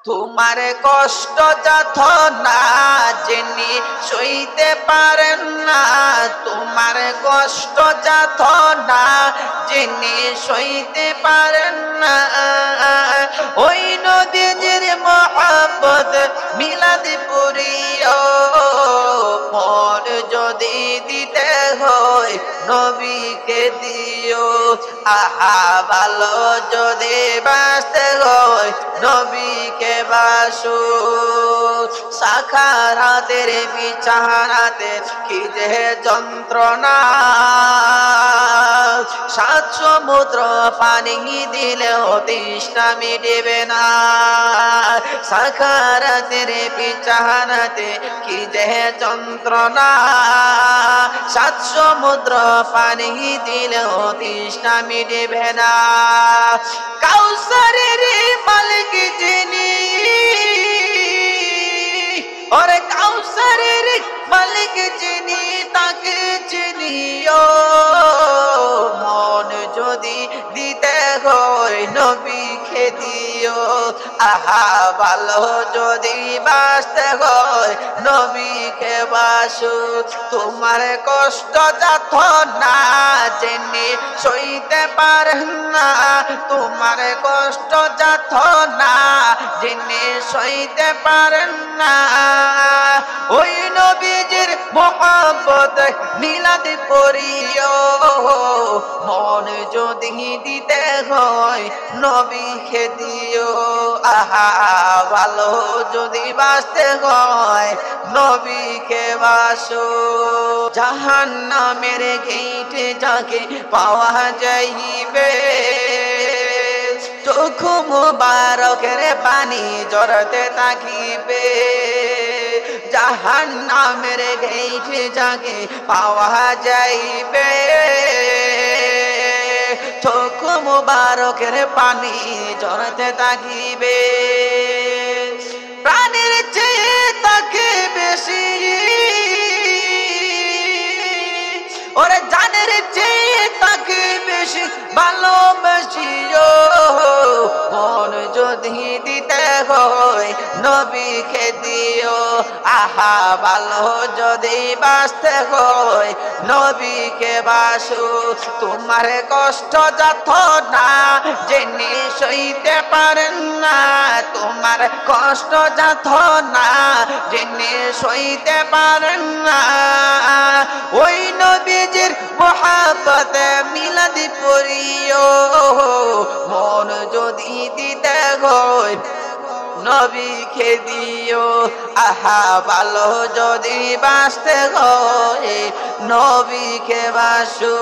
তোমার কষ্ট যাতনা যিনি সইতে পারেন না, তোমার কষ্ট যাতনা যিনি সইতে পারেন না, ওই নবীজির মহব্বত মিলাদ পড়িও। মন যদি দিতে হয় নবীকে দিও, আহা ভালো যদি বাঁচতে হয় নবীকে বাসো। সাখারাতের বিছানাতে কি যে যন্ত্রণা, সাত সমুদ্র পানি দিলেও তৃষ্ণা মিটবে না। সাখারাতের বিছানাতে কি যে যন্ত্রণা, সাত সমুদ্র পানি দিলেও তৃষ্ণা মিটবে না। কাউসারের মালিক যিনি, ওরে কাউসারের মালিক যিনি তাকে চিনিও। মন যদি দিতে হয় নবীকে দিও, আহা ভালো যদি বাঁচতে হয় নবীকে বাসো। তোমার কষ্ট যাতনা যিনি সইতে পারেন না, তোমার কষ্ট যাতনা যিনি সইতে পারেন না, ওই নবীজির মহব্বত মিলাদ পড়িও। মন যদি দিতে হয় নবীকে দিও, আহা ভালো যদি বাঁচতে হয় নবীকে বাসো। জাহান্নামের গেটে যাকে পাওয়া যাইবে, চোখ মুবারকের পানি জড়তে থাকিবে। জাহান্নামের গেটে যাকে পাওয়া যাইবে, চোখ মুবারকের পানি জড়তে থাকিবে। প্রাণের চেয়ে তাকে বেশি, ওরে জানের চেয়ে তাকে বেশি ভালোবাসিও। মন যদি দিতে হয় নবীকে দিও, আহা ভালো যদি বাঁচতে হয় নবীকে বাসো। তোমার কষ্ট যাতনা যিনি সইতে পারেন না, তোমার কষ্ট যাতনা যিনি সইতে পারেন না, ওই নবীজির মহব্বতে মিলাদ পড়িও। মন যদি দিতে হয় নবীকে দিও, আহা ভালো যদি বাঁচতে হয় নবীকে বাসো।